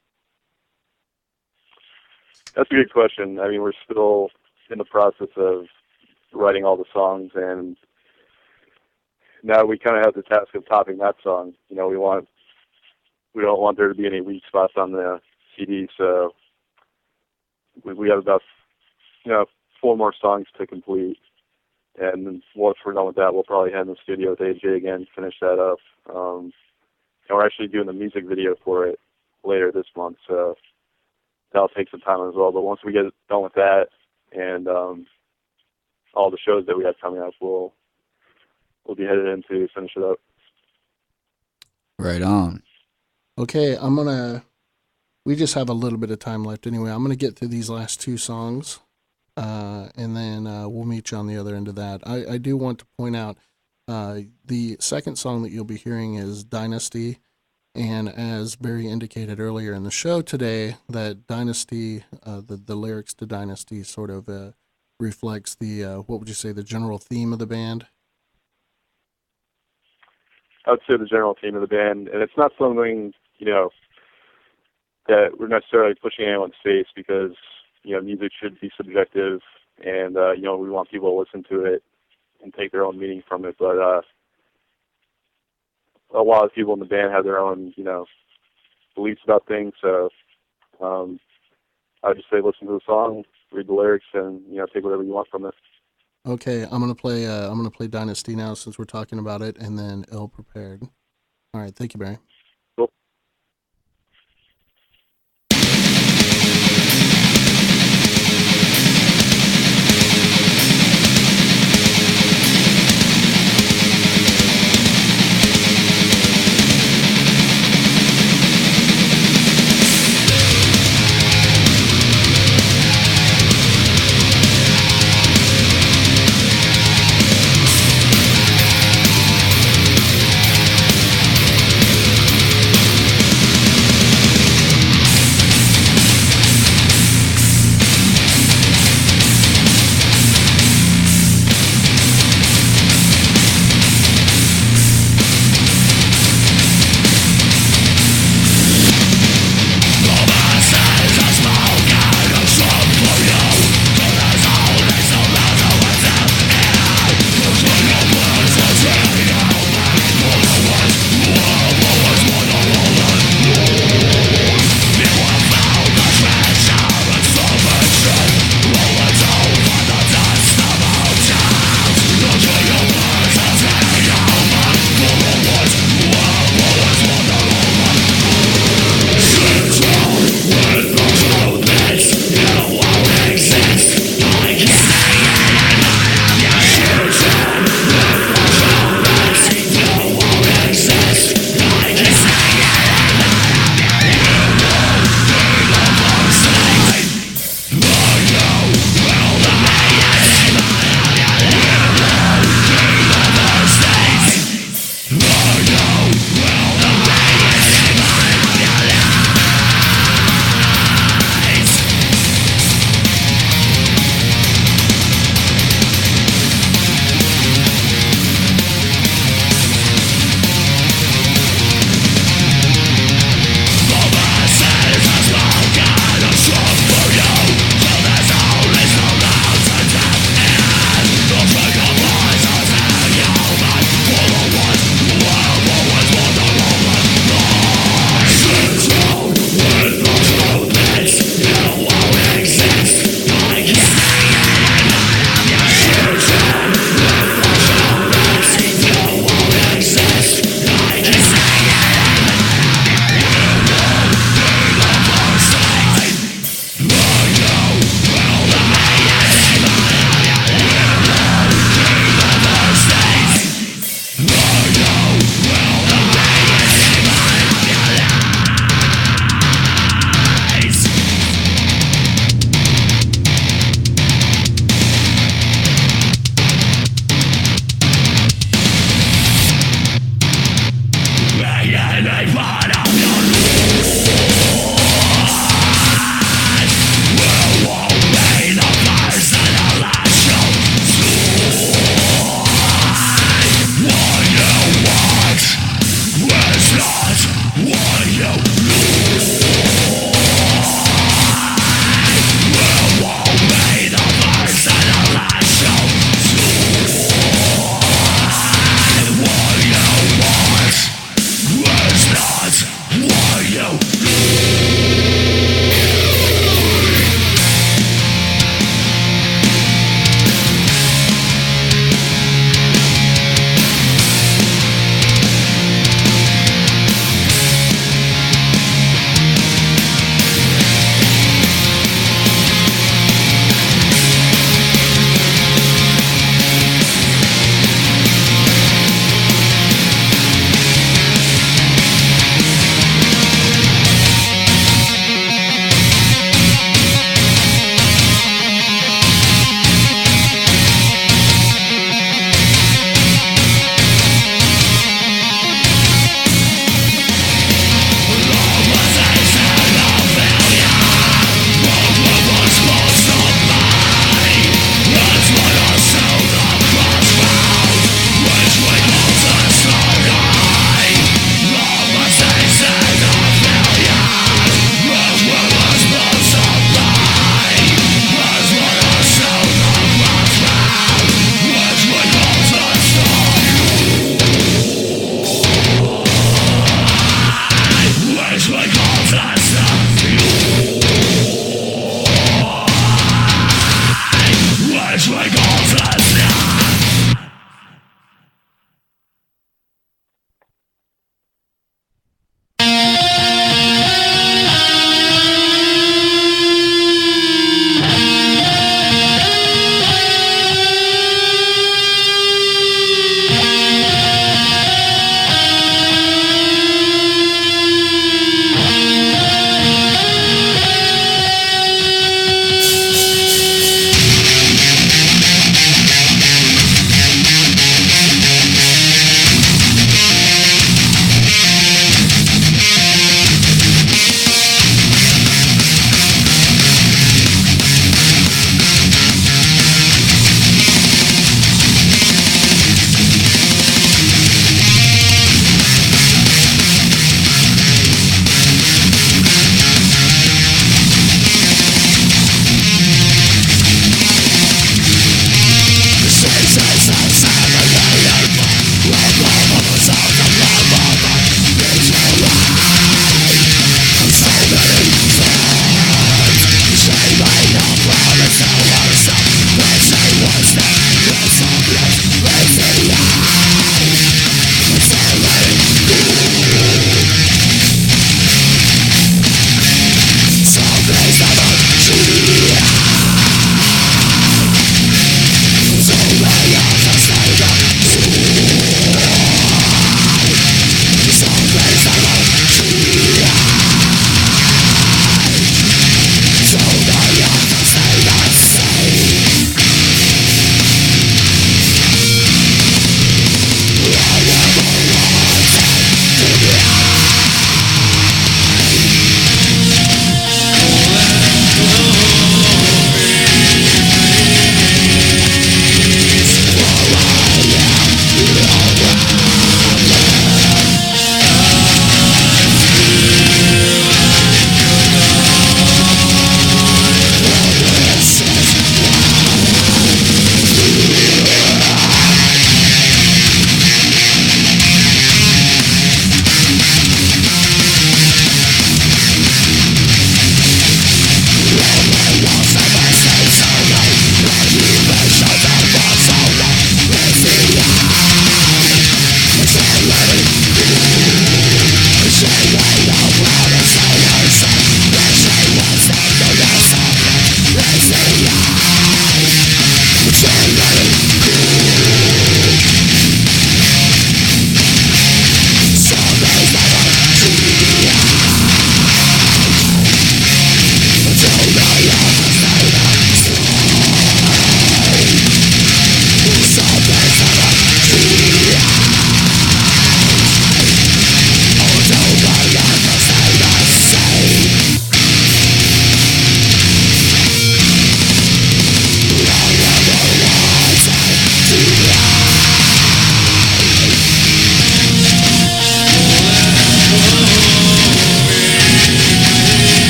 That's a good question. I mean, we're still in the process of writing all the songs, and now we kind of have the task of topping that song. We don't want there to be any weak spots on the CD, so we have about 4 more songs to complete. And once we're done with that, we'll probably head in the studio with AJ again, finish that up. And we're actually doing the music video for it later this month, so that'll take some time as well. But once we get done with that and all the shows that we have coming up, we'll be headed in to finish it up. Right on. Okay, we just have a little bit of time left anyway. I'm going to get through these last 2 songs. And then we'll meet you on the other end of that. I do want to point out the second song that you'll be hearing is Dynasty. And as Barry indicated earlier in the show today, that Dynasty, the lyrics to Dynasty sort of reflects what would you say, the general theme of the band? I would say the general theme of the band. And it's not something, that we're necessarily pushing anyone's face because music should be subjective, and we want people to listen to it and take their own meaning from it. But a lot of people in the band have their own, beliefs about things. So I would just say listen to the song, read the lyrics, and take whatever you want from it. Okay, I'm gonna play. I'm gonna play Dynasty now since we're talking about it, and then Ill Prepared. All right, thank you, Barry. Cool.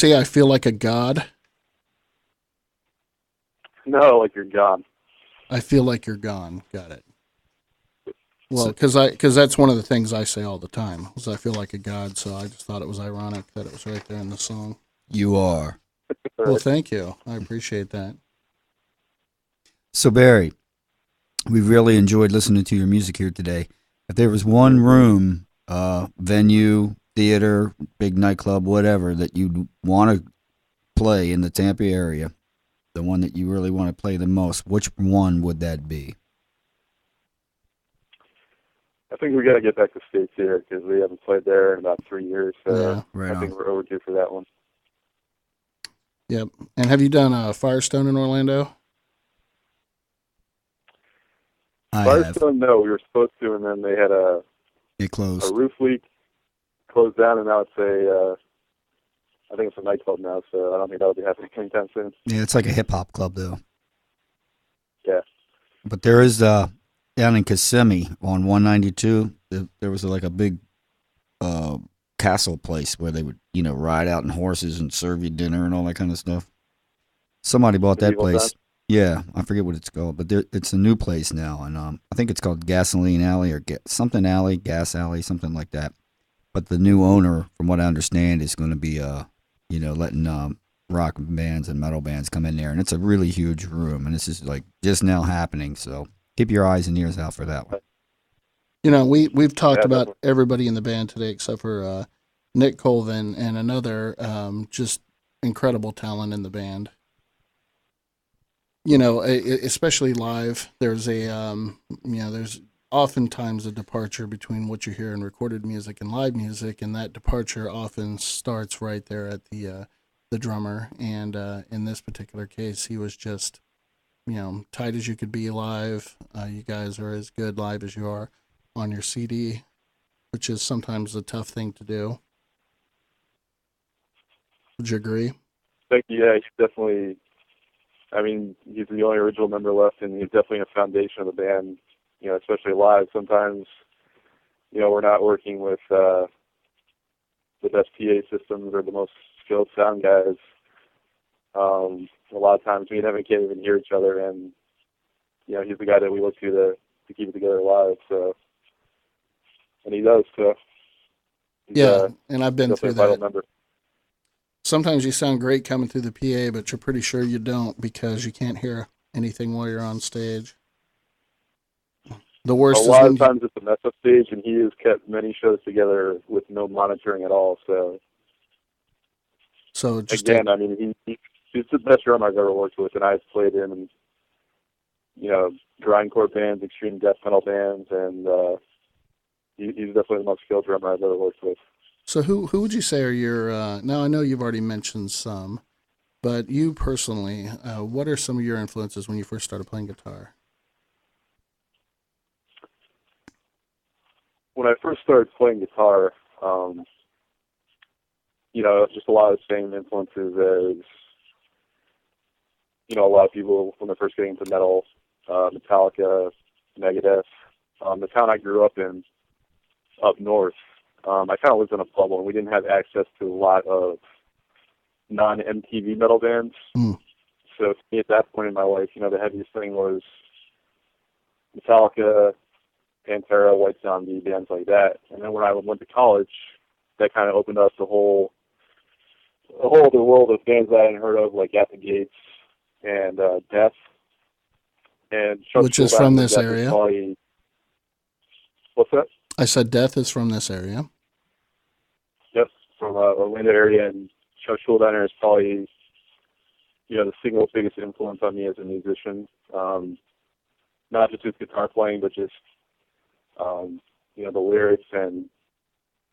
say I feel like a god? No, like you're gone. I feel like you're gone. Got it. Well, So- because that's one of the things I say all the time. Is I feel like a god. So I just thought it was ironic that it was right there in the song. You are. Well, thank you. I appreciate that. So Barry, we really enjoyed listening to your music here today. If there was one room, venue, theater, big nightclub, whatever, that you'd want to play in the Tampa area, the one that you really want to play the most, which one would that be? I think we got to get back to States here because we haven't played there in about 3 years. So Yeah. Right I think on. we're overdue for that one. Yep. And have you done Firestone in Orlando? I have. Firestone, no, we were supposed to, and then they had a It closed. roof leak, closed down, and now it's I think it's a nightclub now, so I don't think that'll be happening anytime soon. Yeah, it's like a hip hop club though. Yeah. But there is down in Kissimmee on 192. There was like a big castle place where they would ride out in horses and serve you dinner and all that kind of stuff. Somebody bought that Medieval place. times? Yeah, I forget what it's called, but it's a new place now, and I think it's called Gasoline Alley or something Alley, Gas Alley, something like that. But the new owner, from what I understand, is going to be letting rock bands and metal bands come in there, and it's a really huge room, and this is like just now happening. So keep your eyes and ears out for that one. We've talked Yeah, about definitely. everybody in the band today except for Nick Colvin and another just incredible talent in the band. Especially live, there's there's oftentimes a departure between what you hear in recorded music and live music, and that departure often starts right there at the drummer. And in this particular case, he was just tight as you could be live. You guys are as good live as you are on your CD, which is sometimes a tough thing to do. Would you agree? Thank you. Yeah, he's definitely. I mean, he's the only original member left, and he's definitely a foundation of the band. Especially live. Sometimes, we're not working with the best PA systems or the most skilled sound guys. A lot of times, me and him can't even hear each other, and he's the guy that we look to keep it together live. So, and he does. So, he's, Yeah, and I've been definitely through a vital that. member. Sometimes you sound great coming through the PA, but you're pretty sure you don't because you can't hear anything while you're on stage. The A worst is lot when of times it's a mess up stage, and he has kept many shows together with no monitoring at all. So so just again, I mean, he's the best drummer I've ever worked with, and I've played him in grindcore bands, extreme death metal bands, and he's definitely the most skilled drummer I've ever worked with. So who would you say are your now I know you've already mentioned some, but you personally, what are some of your influences when you first started playing guitar? When I first started playing guitar, just a lot of the same influences as a lot of people when they're first getting into metal, Metallica, Megadeth. The town I grew up in, up north, I kind of lived in a bubble, and we didn't have access to a lot of non-MTV metal bands. Mm. So to me, at that point in my life, the heaviest thing was Metallica, Pantera, White Zombie, bands like that. And then when I went to college, that kind of opened up a whole other world of bands that I hadn't heard of, like At the Gates and Death. And Chuck Which is Schuldiner from and this Death is area? probably- What's that? I said Death is from this area. Yep, from Orlando area, and Chuck Schuldiner is probably, the single biggest influence on me as a musician. Not just his guitar playing, but just, the lyrics and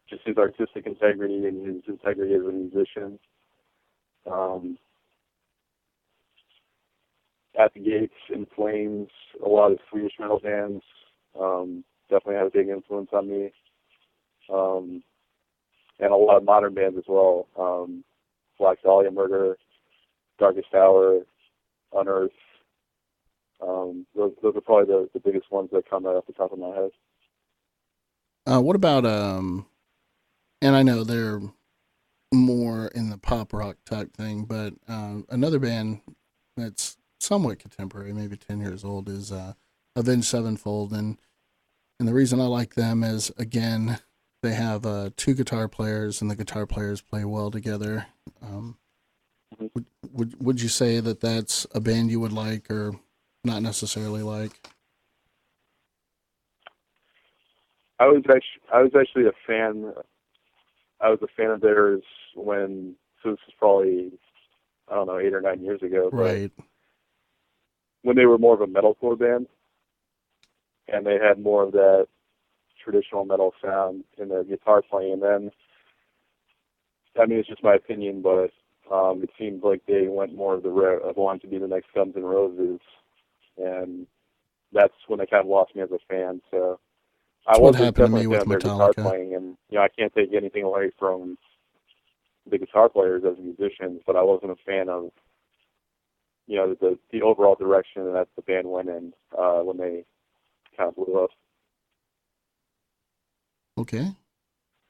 just his artistic integrity and his integrity as a musician. At the Gates, In Flames, a lot of Swedish metal bands definitely had a big influence on me. And a lot of modern bands as well. Black Dahlia Murder, Darkest Hour, Unearth. Those are probably the biggest ones that come right off the top of my head. What about and I know they're more in the pop rock type thing. But another band that's somewhat contemporary, maybe 10 years old, is Avenged Sevenfold. And the reason I like them is, again, they have two guitar players, and the guitar players play well together. Would you say that that's a band you would like, or not necessarily like? I was actually a fan. I was a fan of theirs when, so this is probably, I don't know, 8 or 9 years ago. Right. When they were more of a metalcore band, and they had more of that traditional metal sound in their guitar playing. And then, I mean, it's just my opinion, but it seems like they went more of the route of wanting to be the next Guns N' Roses, and that's when they kind of lost me as a fan. So That's I what wasn't happened to me definitely a fan with of their guitar Metallica. playing, and I can't take anything away from the guitar players as musicians, but I wasn't a fan of the overall direction that the band went in when they kind of blew up. Okay.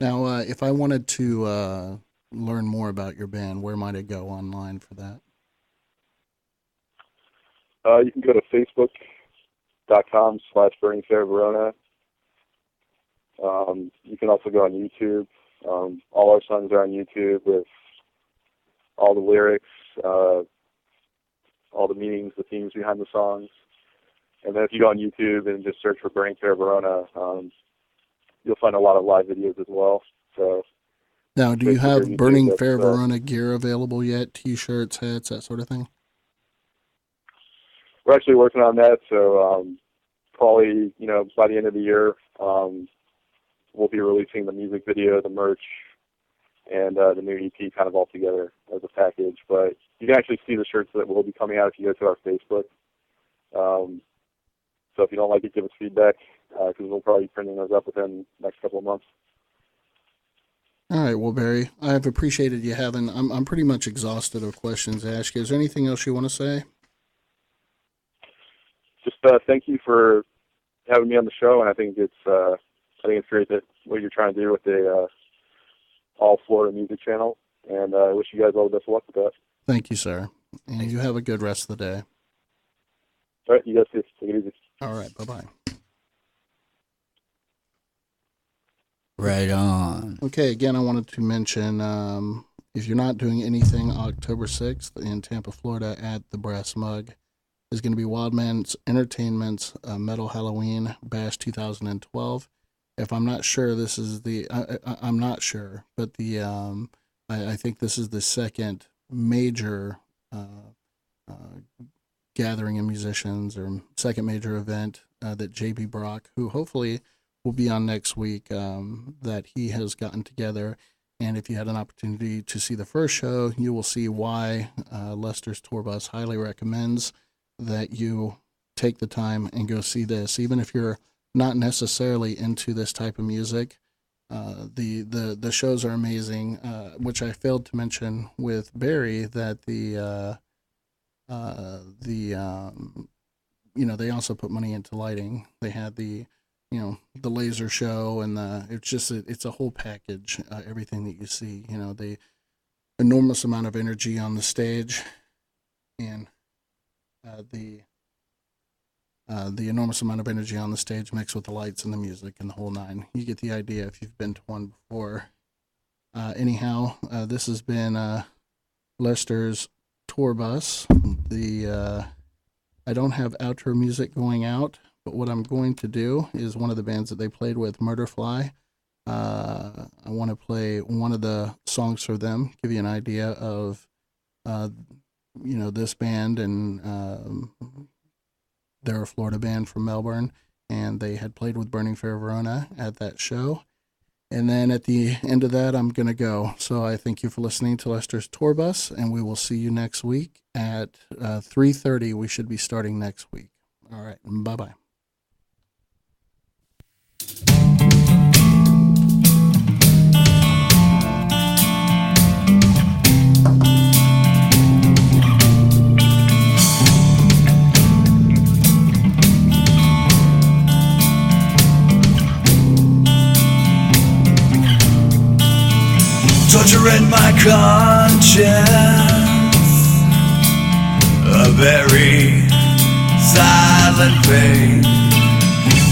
Now, if I wanted to learn more about your band, where might I go online for that? You can go to facebook.com/Burning Fair Verona. You can also go on YouTube. All our songs are on YouTube with all the lyrics, all the meanings, the themes behind the songs. And then if you go on YouTube and just search for Burning Fair Verona, you'll find a lot of live videos as well. So Now, do you basically have YouTube, Burning that's, Fair Verona gear available yet? T-shirts, hats, that sort of thing? we're actually working on that. So probably, by the end of the year, we'll be releasing the music video, the merch, and the new EP kind of all together as a package. But you can actually see the shirts that will be coming out if you go to our Facebook. So if you don't like it, give us feedback, because we'll probably be printing those up within the next couple of months. All right, well, Barry, I've appreciated you having. I'm pretty much exhausted of questions to ask you. Is there anything else you want to say? Just thank you for having me on the show, and I think it's great that what you're trying to do with the All Florida Music Channel, and I wish you guys all the best of luck with that. Thank you, sir. And you have a good rest of the day. All right, you guys too. Take it easy. All right, bye-bye. Right on. Okay, again, I wanted to mention, if you're not doing anything, October 6th in Tampa, Florida at the Brass Mug is going to be Wildman's Entertainment's Metal Halloween Bash 2012. If I'm not sure, this is I'm not sure, but I think this is the second major gathering of musicians, or second major event that J.B. Brock, who hopefully will be on next week, that he has gotten together. And if you had an opportunity to see the first show, you will see why Lester's Tour Bus highly recommends that you take the time and go see this. Even if you're not necessarily into this type of music, the shows are amazing, which I failed to mention with Barry, that they also put money into lighting. They had the laser show, and it's a whole package, everything that you see, the enormous amount of energy on the stage, and the enormous amount of energy on the stage mixed with the lights and the music and the whole nine. You get the idea if you've been to one before. Anyhow, this has been Lester's Tour Bus. I don't have outro music going out, but what I'm going to do is one of the bands that they played with, Murderfly. I want to play one of the songs for them, give you an idea of this band, and they're a Florida band from Melbourne, and they had played with Burning Fair Verona at that show. And then at the end of that, I'm going to go. So I thank you for listening to Lester's Tour Bus, and we will see you next week at 3:30. We should be starting next week. All right, bye-bye. torturing my conscience, a very silent pain.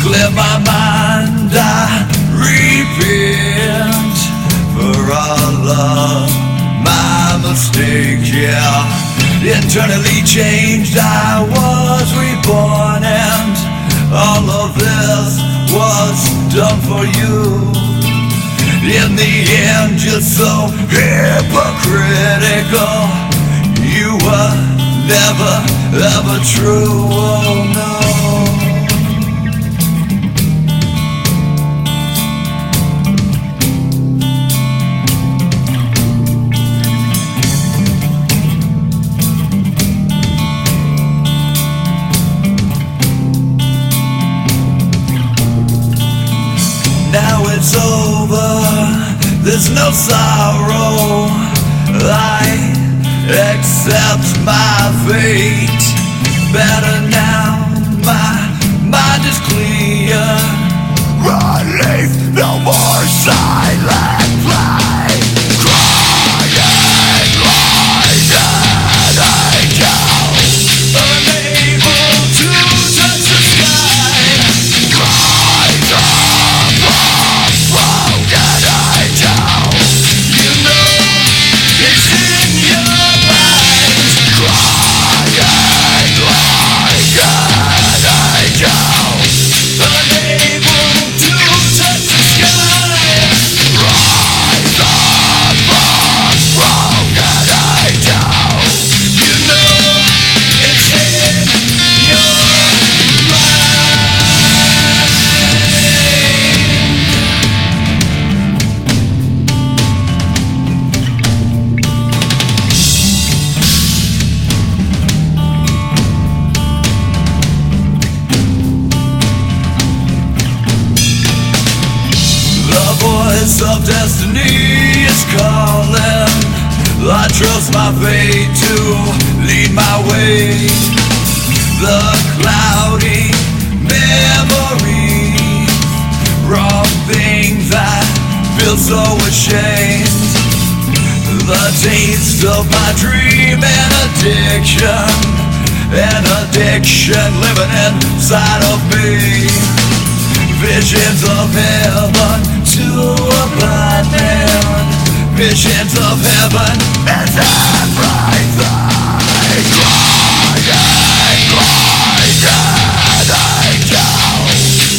Clear my mind, I repent for all of my mistakes, yeah. Internally changed, I was reborn, and all of this was done for you. In the end, you're so hypocritical. You were never, ever true, oh no. Now it's over, there's no sorrow. I accept my fate. Better now, my mind is clear. Relief, no more silent play. Crying like an angel, unable to touch the sky. Cries of broken angel. You know it's in your mind. Crying like an angel, unable to touch the sky. Rise up, broken angel. You know it's in your mind. The voice of destiny is calling. I trust my fate to lead my way. The cloudy memories, wrong things, I feel so ashamed. The taste of my dream and addiction living inside of me. Visions of heaven to a blind man. Visions of heaven and everything. Crying like an angel,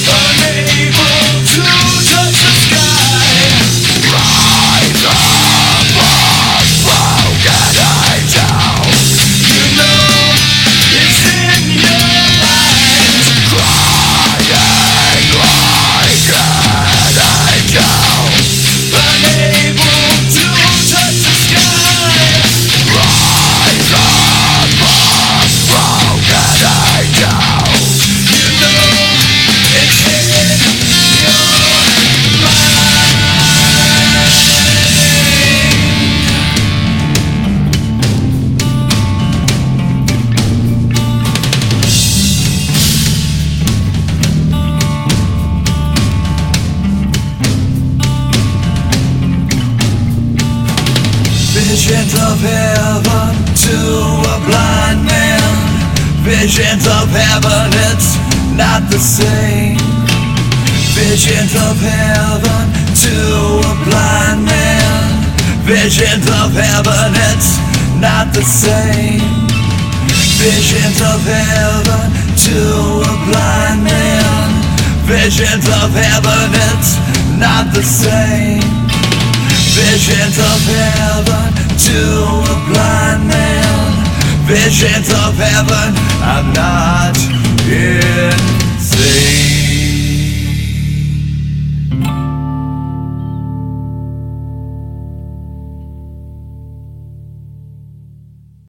unable to touch the sky. Rise up, broken angel. You know it's in your mind. Crying like an angel, unable to touch the sky. Rise up, broken angel. You know it's in your mind. Visions of heaven to a blind man. Visions of heaven, it's not the same. Visions of heaven to a blind man. Visions of heaven, it's not the same. Visions of heaven to a blind man. Visions of heaven, it's not the same. Visions of heaven to a blind man. Visions of heaven, I'm not